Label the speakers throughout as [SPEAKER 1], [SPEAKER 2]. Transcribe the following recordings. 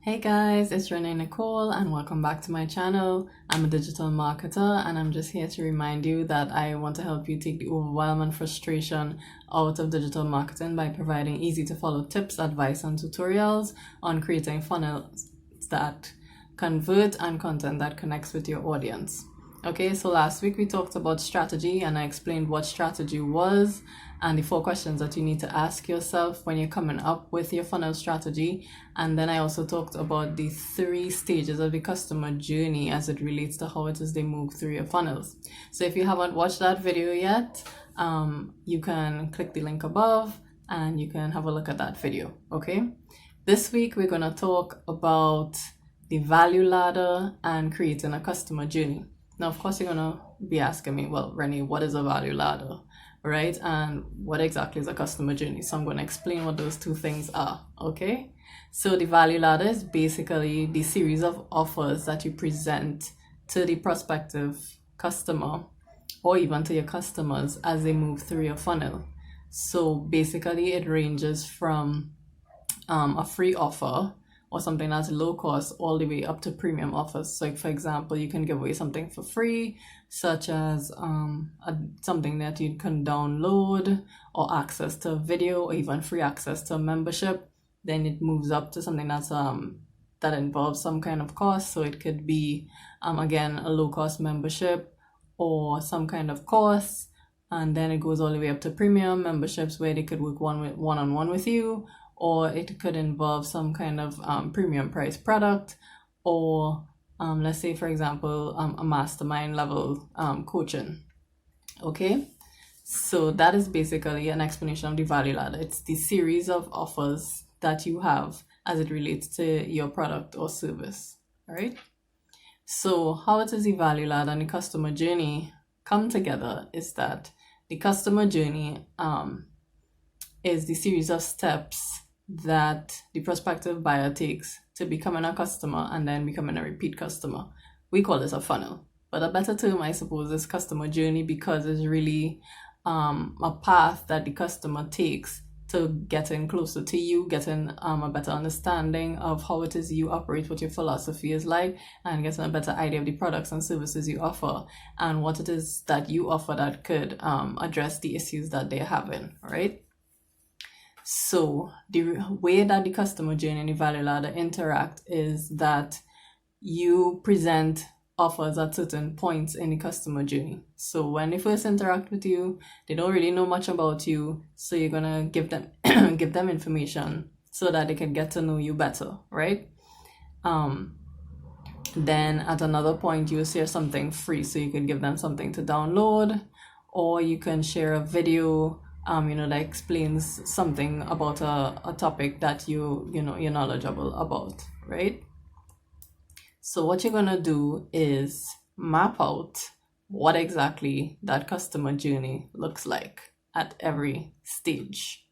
[SPEAKER 1] Hey guys, it's Renee Nicole and welcome back to my channel. I'm a digital marketer and I'm just here to remind you that I want to help you take the overwhelm and frustration out of digital marketing by providing easy to follow tips, advice and tutorials on creating funnels that convert and content that connects with your audience. Okay, so last week we talked about strategy and I explained what strategy was and the 4 questions that you need to ask yourself when you're coming up with your funnel strategy. And then I also talked about the 3 stages of the customer journey as it relates to how it is they move through your funnels. So if you haven't watched that video yet, you can click the link above and you can have a look at that video, okay? This week we're going to talk about the value ladder and creating a customer journey. Now, of course, you're going to be asking me, well, Renee, what is a value ladder, right? And what exactly is a customer journey? So I'm going to explain what those 2 things are, okay? So the value ladder is basically the series of offers that you present to the prospective customer or even to your customers as they move through your funnel. So basically, it ranges from a free offer or something that's low cost all the way up to premium offers. So for example, you can give away something for free, such as something that you can download or access to a video or even free access to a membership. Then it moves up to something that's that involves some kind of cost. So it could be again a low cost membership or some kind of course. And then it goes all the way up to premium memberships where they could work one-on-one with you, or it could involve some kind of premium price product, or let's say, for example, a mastermind level coaching. Okay, so that is basically an explanation of the value ladder. It's the series of offers that you have as it relates to your product or service. All right. So how does the value ladder and the customer journey come together is that the customer journey is the series of steps that the prospective buyer takes to becoming a customer and then becoming a repeat customer. We call this a funnel, but a better term, I suppose, is customer journey, because it's really a path that the customer takes to getting closer to you, getting a better understanding of how it is you operate, what your philosophy is like, and getting a better idea of the products and services you offer and what it is that you offer that could address the issues that they're having, right? So the way that the customer journey and the value ladder interact is that you present offers at certain points in the customer journey. So when they first interact with you, they don't really know much about you. So you're gonna give them give them information so that they can get to know you better, right? Then at another point you share something free, so you can give them something to download, or you can share a video that explains something about a topic that you're knowledgeable about, right? So what you're gonna do is map out what exactly that customer journey looks like at every stage,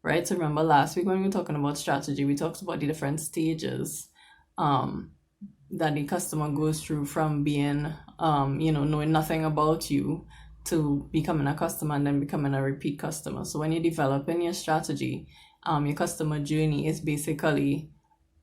[SPEAKER 1] right? So remember last week when we were talking about strategy, we talked about the different stages that the customer goes through, from being knowing nothing about you to becoming a customer and then becoming a repeat customer. So when you're developing your strategy, your customer journey is basically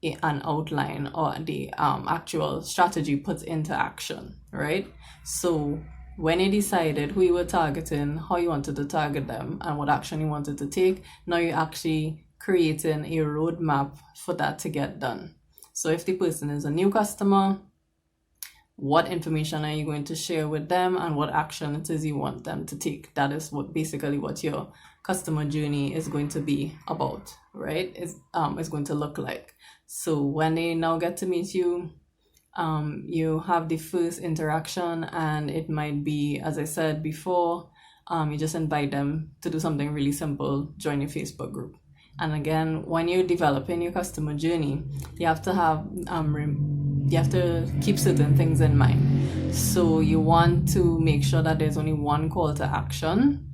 [SPEAKER 1] an outline or the actual strategy put into action, right? So when you decided who you were targeting, how you wanted to target them, and what action you wanted to take, now you're actually creating a roadmap for that to get done. So if the person is a new customer, what information are you going to share with them and what action it is you want them to take? That is what your customer journey is going to be about, right? It's going to look like. So when they now get to meet you, you have the first interaction, and it might be, as I said before, you just invite them to do something really simple, join your Facebook group. And again, when you're developing your customer journey, you have to keep certain things in mind. So you want to make sure that there's only one call to action.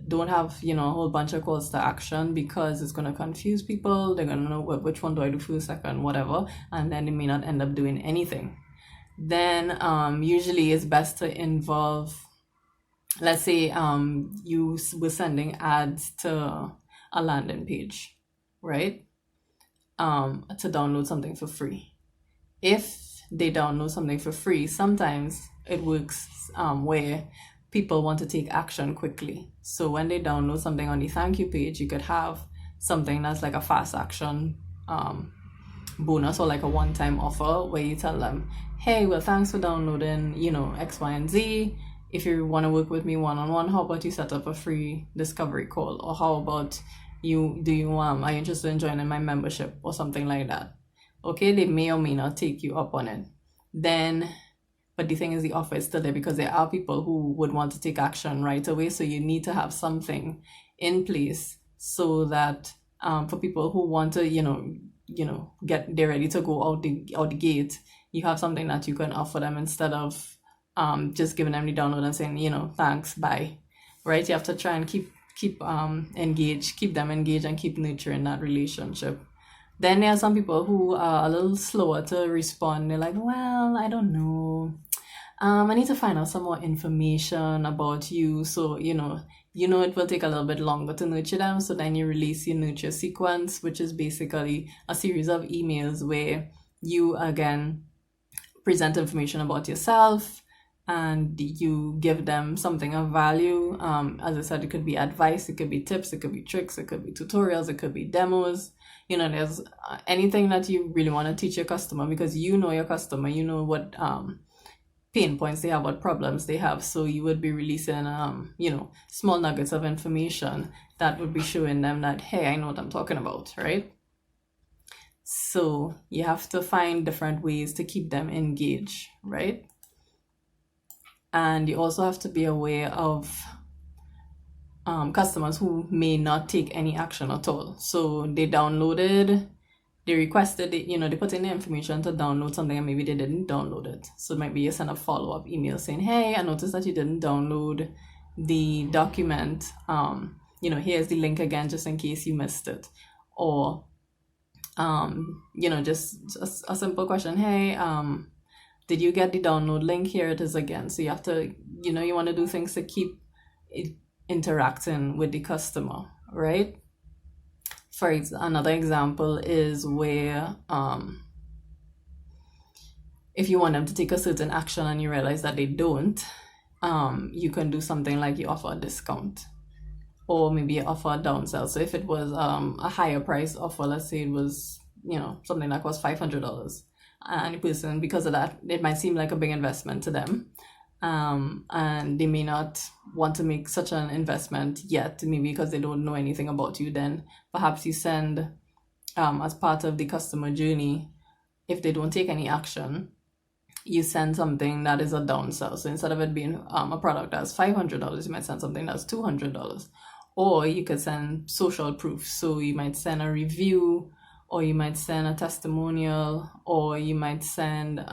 [SPEAKER 1] Don't have a whole bunch of calls to action, because it's going to confuse people. They're going to know which one do I do first, second, whatever, and then they may not end up doing anything. Then usually it's best to involve, let's say you were sending ads to a landing page, right? to download something for free. If they download something for free, sometimes it works where people want to take action quickly. So when they download something on the thank you page, you could have something that's like a fast action bonus, or like a one-time offer where you tell them, hey, well, thanks for downloading, X, Y, and Z. If you want to work with me one-on-one, how about you set up a free discovery call? Or how about are you interested in joining my membership or something like that? Okay, they may or may not take you up on it. But the thing is, the offer is still there because there are people who would want to take action right away. So you need to have something in place so that for people who want to, they're ready to go out the gate, you have something that you can offer them instead of just giving them the download and saying, thanks, bye. Right? You have to try and keep them engaged and keep nurturing that relationship. Then there are some people who are a little slower to respond. They're like, well, I don't know. I need to find out some more information about you. So, it will take a little bit longer to nurture them. So then you release your nurture sequence, which is basically a series of emails where you, again, present information about yourself and you give them something of value. As I said, it could be advice, it could be tips, it could be tricks, it could be tutorials, it could be demos. There's anything that you really want to teach your customer, because you know your customer, you know what pain points they have, what problems they have. So you would be releasing, small nuggets of information that would be showing them that, hey, I know what I'm talking about, right? So you have to find different ways to keep them engaged, right? And you also have to be aware of customers who may not take any action at all. So they requested it, they put in the information to download something and maybe they didn't download it. So it might be you send a follow-up email saying, hey, I noticed that you didn't download the document. Here's the link again, just in case you missed it. Or, just a simple question. Hey, did you get the download link? Here it is again. So you have to, you want to do things to keep it interacting with the customer, right? Another example is where if you want them to take a certain action and you realize that they don't, you can do something like you offer a discount, or maybe you offer a downsell. So if it was a higher price offer, let's say it was something that cost $500, and the person, because of that, it might seem like a big investment to them. And they may not want to make such an investment yet, maybe because they don't know anything about you. Then perhaps you send, as part of the customer journey, if they don't take any action, you send something that is a downsell. So instead of it being a product that's $500, you might send something that's $200. Or you could send social proof. So you might send a review, or you might send a testimonial, or you might send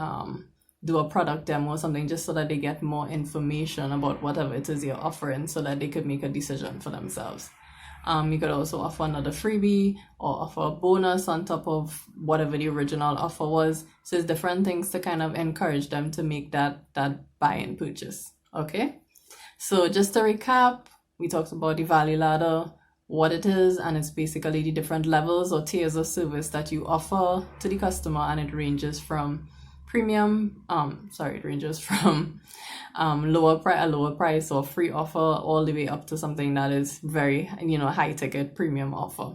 [SPEAKER 1] do a product demo or something, just so that they get more information about whatever it is you're offering, so that they could make a decision for themselves. You could also offer another freebie or offer a bonus on top of whatever the original offer was. So it's different things to kind of encourage them to make that buy and purchase. Okay, so just to recap, we talked about the value ladder, what it is, and it's basically the different levels or tiers of service that you offer to the customer, and it ranges from premium, it ranges from a lower price or free offer all the way up to something that is very, high ticket premium offer.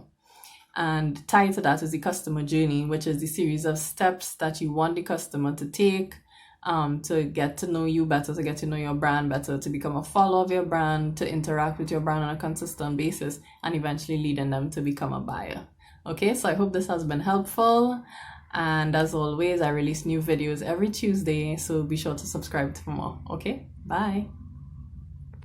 [SPEAKER 1] And tied to that is the customer journey, which is the series of steps that you want the customer to take to get to know you better, to get to know your brand better, to become a follower of your brand, to interact with your brand on a consistent basis, and eventually leading them to become a buyer. Okay, so I hope this has been helpful. And as always, I release new videos every Tuesday, so be sure to subscribe for more. Okay, bye.